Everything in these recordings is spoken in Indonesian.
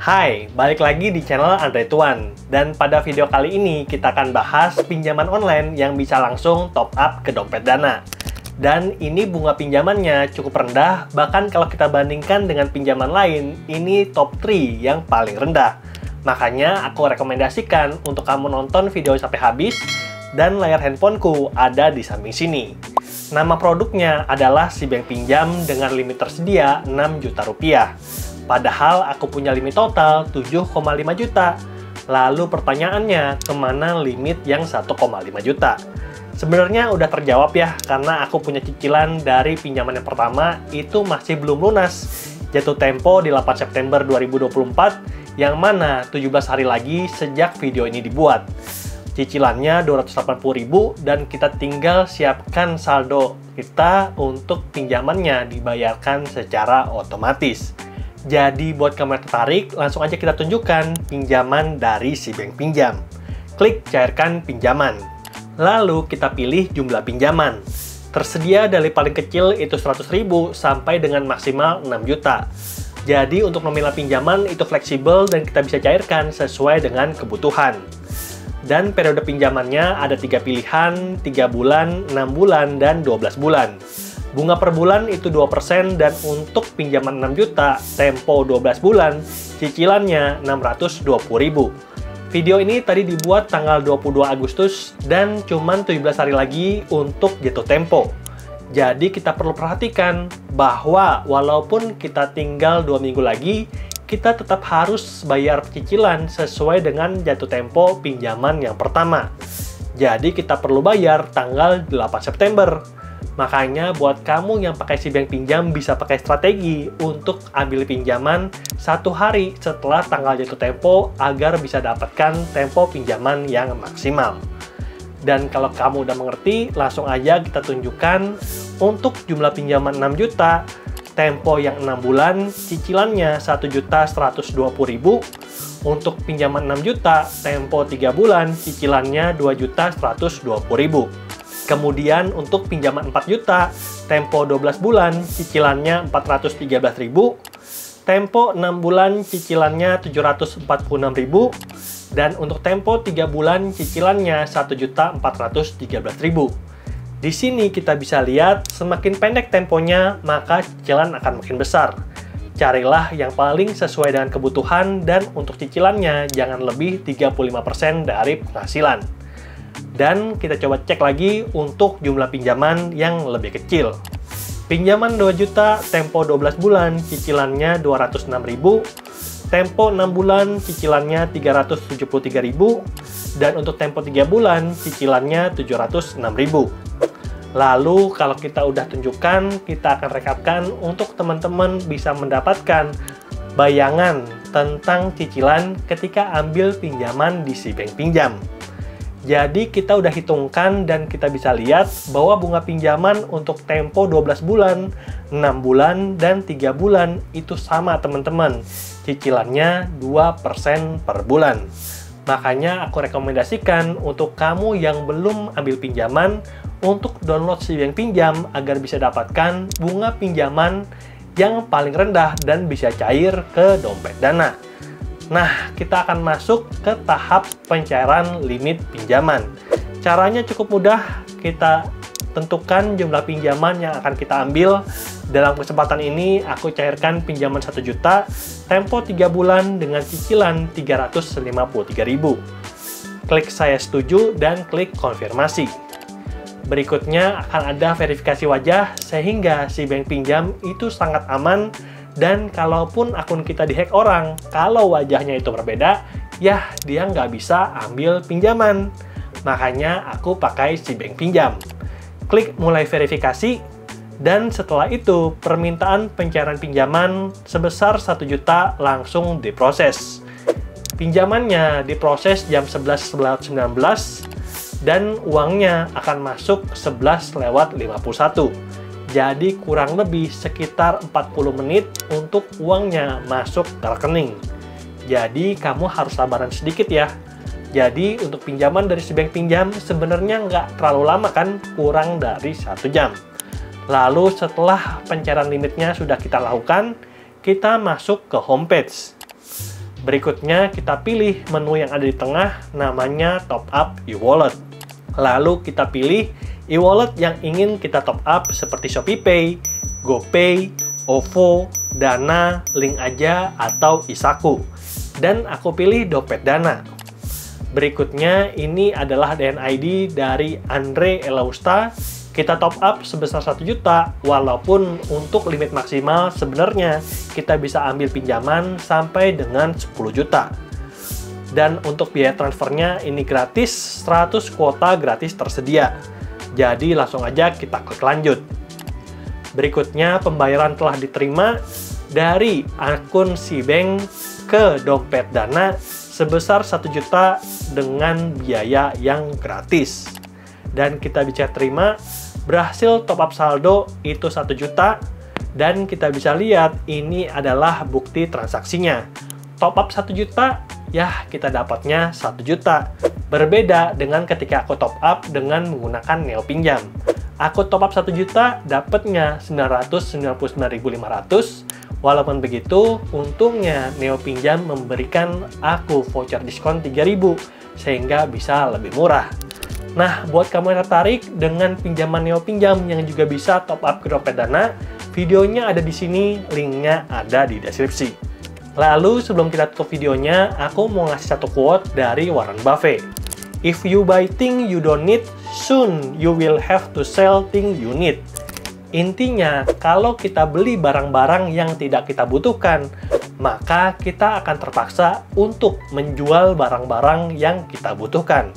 Hai, balik lagi di channel Andre Tuan. Dan pada video kali ini kita akan bahas pinjaman online yang bisa langsung top up ke dompet Dana. Dan ini bunga pinjamannya cukup rendah, bahkan kalau kita bandingkan dengan pinjaman lain, ini top 3 yang paling rendah. Makanya aku rekomendasikan untuk kamu nonton video sampai habis, dan layar handphoneku ada di samping sini. Nama produknya adalah Si Bank Pinjam dengan limit tersedia 6 juta rupiah. Padahal aku punya limit total 7,5 juta. Lalu pertanyaannya, kemana limit yang 1,5 juta? Sebenarnya udah terjawab ya, karena aku punya cicilan dari pinjaman yang pertama itu masih belum lunas. Jatuh tempo di 8 September 2024, yang mana 17 hari lagi sejak video ini dibuat. Cicilannya 280.000 dan kita tinggal siapkan saldo kita untuk pinjamannya dibayarkan secara otomatis. Jadi buat kamu yang tertarik, langsung aja kita tunjukkan pinjaman dari Si Bank Pinjam. Klik cairkan pinjaman. Lalu kita pilih jumlah pinjaman. Tersedia dari paling kecil itu 100.000 sampai dengan maksimal 6 juta. Jadi untuk nominal pinjaman itu fleksibel dan kita bisa cairkan sesuai dengan kebutuhan. Dan periode pinjamannya ada 3 pilihan, 3 bulan, 6 bulan, dan 12 bulan. Bunga per bulan itu 2% dan untuk pinjaman 6 juta, tempo 12 bulan, cicilannya 620.000. Video ini tadi dibuat tanggal 22 Agustus dan cuman 17 hari lagi untuk jatuh tempo. Jadi kita perlu perhatikan bahwa walaupun kita tinggal 2 minggu lagi, kita tetap harus bayar cicilan sesuai dengan jatuh tempo pinjaman yang pertama. Jadi kita perlu bayar tanggal 8 September. Makanya buat kamu yang pakai Si Bank Pinjam bisa pakai strategi untuk ambil pinjaman 1 hari setelah tanggal jatuh tempo agar bisa dapatkan tempo pinjaman yang maksimal. Dan kalau kamu udah mengerti, langsung aja kita tunjukkan untuk jumlah pinjaman 6 juta, tempo yang 6 bulan, cicilannya 1.120.000. Untuk pinjaman 6 juta, tempo 3 bulan, cicilannya 2.120.000. Kemudian untuk pinjaman 4 juta, tempo 12 bulan, cicilannya 413.000. Tempo 6 bulan, cicilannya 746.000. Dan untuk tempo 3 bulan, cicilannya 1.413.000. Di sini kita bisa lihat, semakin pendek temponya, maka cicilan akan makin besar. Carilah yang paling sesuai dengan kebutuhan dan untuk cicilannya jangan lebih 35% dari penghasilan. Dan kita coba cek lagi untuk jumlah pinjaman yang lebih kecil. Pinjaman 2 juta, tempo 12 bulan, cicilannya 206.000. Tempo 6 bulan, cicilannya 373.000. Dan untuk tempo 3 bulan, cicilannya 706.000. Lalu kalau kita udah tunjukkan, kita akan rekapkan untuk teman-teman bisa mendapatkan bayangan tentang cicilan ketika ambil pinjaman di Si Bank Pinjam. Jadi kita udah hitungkan dan kita bisa lihat bahwa bunga pinjaman untuk tempo 12 bulan, 6 bulan, dan 3 bulan itu sama teman-teman. Cicilannya 2% per bulan. Makanya aku rekomendasikan untuk kamu yang belum ambil pinjaman untuk download Si Bank Pinjam agar bisa dapatkan bunga pinjaman yang paling rendah dan bisa cair ke dompet Dana. Nah, kita akan masuk ke tahap pencairan limit pinjaman. Caranya cukup mudah, kita tentukan jumlah pinjaman yang akan kita ambil. Dalam kesempatan ini, aku cairkan pinjaman 1 juta, tempo 3 bulan dengan cicilan 353.000. Klik saya setuju dan klik konfirmasi. Berikutnya akan ada verifikasi wajah, sehingga Si Bank Pinjam itu sangat aman. Dan kalaupun akun kita dihack orang, kalau wajahnya itu berbeda, ya dia nggak bisa ambil pinjaman. Makanya aku pakai Si Bank Pinjam. Klik mulai verifikasi, dan setelah itu permintaan pencairan pinjaman sebesar 1 juta langsung diproses. Pinjamannya diproses jam 11.19 dan uangnya akan masuk 11:51. Jadi kurang lebih sekitar 40 menit untuk uangnya masuk ke rekening. Jadi kamu harus sabaran sedikit ya. Jadi untuk pinjaman dari Si Bank Pinjam sebenarnya nggak terlalu lama kan, kurang dari 1 jam. Lalu setelah pencairan limitnya sudah kita lakukan, kita masuk ke homepage. Berikutnya kita pilih menu yang ada di tengah, namanya top up e-wallet. Lalu kita pilih e-wallet yang ingin kita top up seperti ShopeePay, GoPay, OVO, Dana, Link Aja, atau Isaku. Dan aku pilih Dompet Dana. Berikutnya ini adalah DNID dari Andre Elausta. Kita top up sebesar 1 juta, walaupun untuk limit maksimal sebenarnya kita bisa ambil pinjaman sampai dengan 10 juta. Dan untuk biaya transfernya ini gratis, 100 kuota gratis tersedia. Jadi langsung aja kita klik lanjut. Berikutnya pembayaran telah diterima dari akun Cbank ke Dompet Dana sebesar 1 juta dengan biaya yang gratis. Dan kita bisa terima berhasil top up saldo itu 1 juta, dan kita bisa lihat ini adalah bukti transaksinya. Top up 1 juta, ya kita dapatnya 1 juta. Berbeda dengan ketika aku top up dengan menggunakan Neo Pinjam. Aku top up 1 juta, dapatnya 999.500. Walaupun begitu, untungnya Neo Pinjam memberikan aku voucher diskon 3.000, sehingga bisa lebih murah. Nah, buat kamu yang tertarik dengan pinjaman Neo Pinjam yang juga bisa top up ke Dompet Dana, videonya ada di sini, linknya ada di deskripsi. Lalu, sebelum kita tutup videonya, aku mau ngasih satu quote dari Warren Buffett. If you buy things you don't need, soon you will have to sell things you need. Intinya, kalau kita beli barang-barang yang tidak kita butuhkan, maka kita akan terpaksa untuk menjual barang-barang yang kita butuhkan.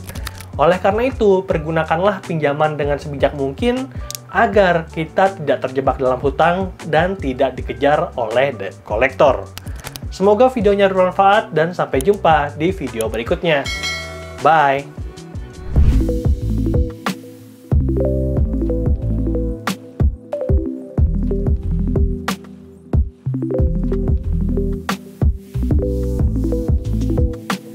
Oleh karena itu, pergunakanlah pinjaman dengan sebijak mungkin agar kita tidak terjebak dalam hutang dan tidak dikejar oleh debt collector. Semoga videonya bermanfaat dan sampai jumpa di video berikutnya. Bye!